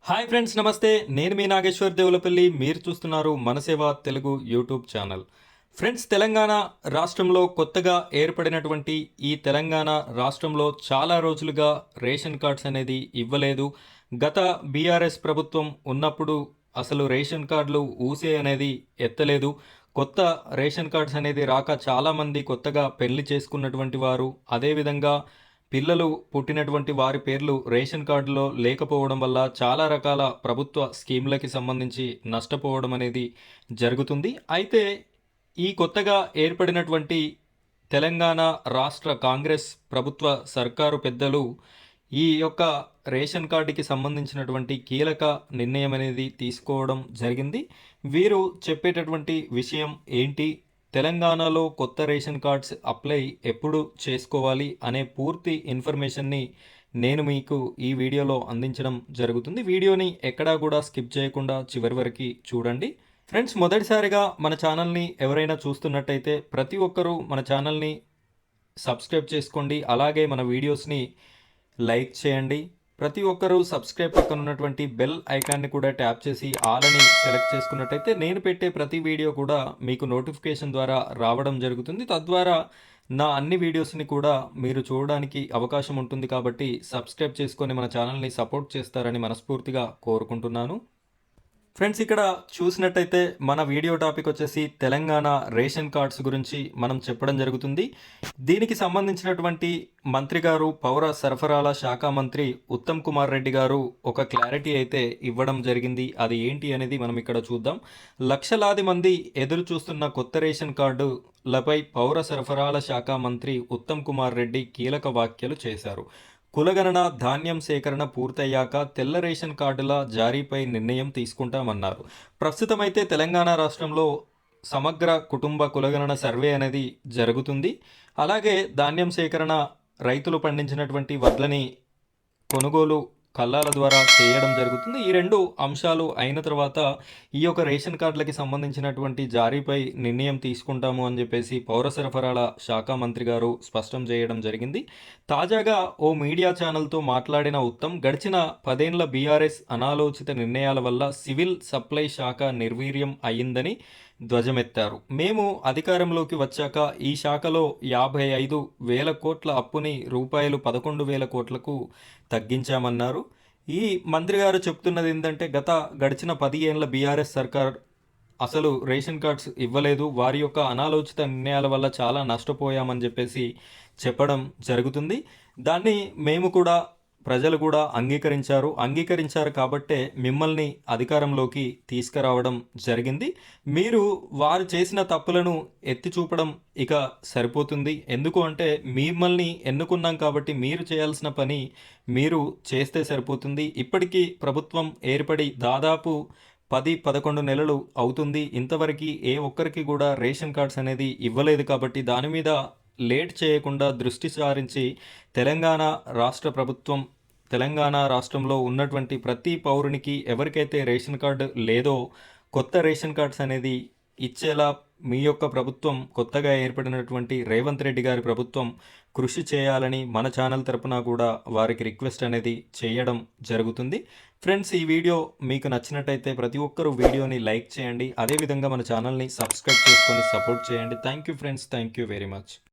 Hi friends, నమస్తే. నేను మీ నాగేశ్వర్ దేవులపల్లి. మీరు చూస్తున్నారు Manaseva Telugu YouTube channel. Friends, Telangana రాష్ట్రంలో కొత్తగా ఏర్పడినటువంటి ఈ తెలంగాణ రాష్ట్రంలో చాలా రోజులుగా రేషన్ కార్డ్స్ అనేది ఇవ్వలేదు. గత బీఆర్ఎస్ ప్రభుత్వం ఉన్నప్పుడు అసలు రేషన్ కార్డులు ఊసే అనేది ఎత్తలేదు. కొత్త రేషన్ కార్డ్స్ అనేది రాక చాలామంది కొత్తగా పెళ్లి చేసుకున్నటువంటి వారు, అదేవిధంగా పిల్లలు పుట్టినటువంటి వారి పేర్లు రేషన్ కార్డులో లేకపోవడం వల్ల చాలా రకాల ప్రభుత్వ స్కీమ్లకి సంబంధించి నష్టపోవడం అనేది జరుగుతుంది. అయితే ఈ కొత్తగా ఏర్పడినటువంటి తెలంగాణ రాష్ట్ర కాంగ్రెస్ ప్రభుత్వ సర్కారు పెద్దలు ఈ యొక్క రేషన్ కార్డుకి సంబంధించినటువంటి కీలక నిర్ణయం అనేది తీసుకోవడం జరిగింది. వీరు చెప్పేటటువంటి విషయం ఏంటి, తెలంగాణలో కొత్త రేషన్ కార్డ్స్ అప్లై ఎప్పుడు చేసుకోవాలి అనే పూర్తి ఇన్ఫర్మేషన్ని నేను మీకు ఈ వీడియోలో అందించడం జరుగుతుంది. వీడియోని ఎక్కడా కూడా స్కిప్ చేయకుండా చివరి వరకు చూడండి. ఫ్రెండ్స్, మొదటిసారిగా మన ఛానల్ని ఎవరైనా చూస్తున్నట్టయితే ప్రతి ఒక్కరూ మన ఛానల్ని సబ్స్క్రైబ్ చేసుకోండి. అలాగే మన వీడియోస్ని లైక్ చేయండి. ప్రతి ఒక్కరూ సబ్స్క్రైబ్ పక్కన ఉన్నటువంటి బెల్ ఐకాన్ని కూడా ట్యాప్ చేసి ఆల్ అని సెలెక్ట్ చేసుకున్నట్టయితే నేను పెట్టే ప్రతి వీడియో కూడా మీకు నోటిఫికేషన్ ద్వారా రావడం జరుగుతుంది. తద్వారా నా అన్ని వీడియోస్ని కూడా మీరు చూడడానికి అవకాశం ఉంటుంది. కాబట్టి సబ్స్క్రైబ్ చేసుకొని మన ఛానల్ని సపోర్ట్ చేస్తారని మనస్ఫూర్తిగా కోరుకుంటున్నాను. ఫ్రెండ్స్, ఇక్కడ చూసినట్టయితే మన వీడియో టాపిక్ వచ్చేసి తెలంగాణ రేషన్ కార్డ్స్ గురించి మనం చెప్పడం జరుగుతుంది. దీనికి సంబంధించినటువంటి మంత్రి గారు, పౌర సరఫరాల శాఖ మంత్రి ఉత్తమ్ కుమార్ రెడ్డి గారు ఒక క్లారిటీ అయితే ఇవ్వడం జరిగింది. అది ఏంటి అనేది మనం ఇక్కడ చూద్దాం. లక్షలాది మంది ఎదురు చూస్తున్న కొత్త రేషన్ కార్డులపై పౌర సరఫరాల శాఖ మంత్రి ఉత్తమ్ కుమార్ రెడ్డి కీలక వ్యాఖ్యలు చేశారు. కులగణన, ధాన్యం సేకరణ పూర్తయ్యాక తెల్ల రేషన్ కార్డుల జారీపై నిర్ణయం తీసుకుంటామన్నారు. ప్రస్తుతమైతే తెలంగాణ రాష్ట్రంలో సమగ్ర కుటుంబ కులగణన సర్వే అనేది జరుగుతుంది. అలాగే ధాన్యం సేకరణ, రైతులు పండించినటువంటి వడ్లని కొనుగోలు కల్లాల ద్వారా చేయడం జరుగుతుంది. ఈ రెండు అంశాలు అయిన తర్వాత ఈ యొక్క రేషన్ కార్డులకి సంబంధించినటువంటి జారీపై నిర్ణయం తీసుకుంటాము అని చెప్పేసి పౌర సరఫరాల శాఖ మంత్రి గారు స్పష్టం చేయడం జరిగింది. తాజాగా ఓ మీడియా ఛానల్తో మాట్లాడిన ఉత్తమ్, గడిచిన 10 ఏళ్ల బీఆర్ఎస్ అనాలోచిత నిర్ణయాల వల్ల సివిల్ సప్లై శాఖ నిర్వీర్యం అయ్యిందని ధ్వజమెత్తారు. మేము అధికారంలోకి వచ్చాక ఈ శాఖలో 55,000 కోట్ల అప్పుని రూపాయలు 11,000 కోట్లకు తగ్గించామన్నారు. ఈ మంత్రి గారు చెప్తున్నది ఏంటంటే, గడిచిన 10 ఏళ్ల బీఆర్ఎస్ సర్కార్ అసలు రేషన్ కార్డ్స్ ఇవ్వలేదు, వారి యొక్క అనాలోచిత నిర్ణయాల వల్ల చాలా నష్టపోయామని చెప్పేసి చెప్పడం జరుగుతుంది. దాన్ని మేము కూడా, ప్రజలు కూడా అంగీకరించారు కాబట్టే మిమ్మల్ని అధికారంలోకి తీసుకురావడం జరిగింది. మీరు వారు చేసిన తప్పులను ఎత్తి చూపడం ఇక సరిపోతుంది. ఎందుకు అంటే మిమ్మల్ని ఎన్నుకున్నాం కాబట్టి మీరు చేయాల్సిన పని మీరు చేస్తే సరిపోతుంది. ఇప్పటికీ ప్రభుత్వం ఏర్పడి దాదాపు 10-11 నెలలు అవుతుంది. ఇంతవరకు ఏ ఒక్కరికి కూడా రేషన్ కార్డ్స్ అనేది ఇవ్వలేదు. కాబట్టి దాని మీద లేట్ చేయకుండా దృష్టి సారించి తెలంగాణ రాష్ట్ర ప్రభుత్వం, తెలంగాణ రాష్ట్రంలో ఉన్నటువంటి ప్రతి పౌరునికి ఎవరికైతే రేషన్ కార్డు లేదో కొత్త రేషన్ కార్డ్స్ అనేది ఇచ్చేలా మీ యొక్క ప్రభుత్వం, కొత్తగా ఏర్పడినటువంటి రేవంత్ రెడ్డి గారి ప్రభుత్వం కృషి చేయాలని మన ఛానల్ తరపున కూడా వారికి రిక్వెస్ట్ అనేది చేయడం జరుగుతుంది. ఫ్రెండ్స్, ఈ వీడియో మీకు నచ్చినట్టయితే ప్రతి ఒక్కరూ వీడియోని లైక్ చేయండి. అదేవిధంగా మన ఛానల్ని సబ్స్క్రైబ్ చేసుకొని సపోర్ట్ చేయండి. Thank you friends, thank you very much.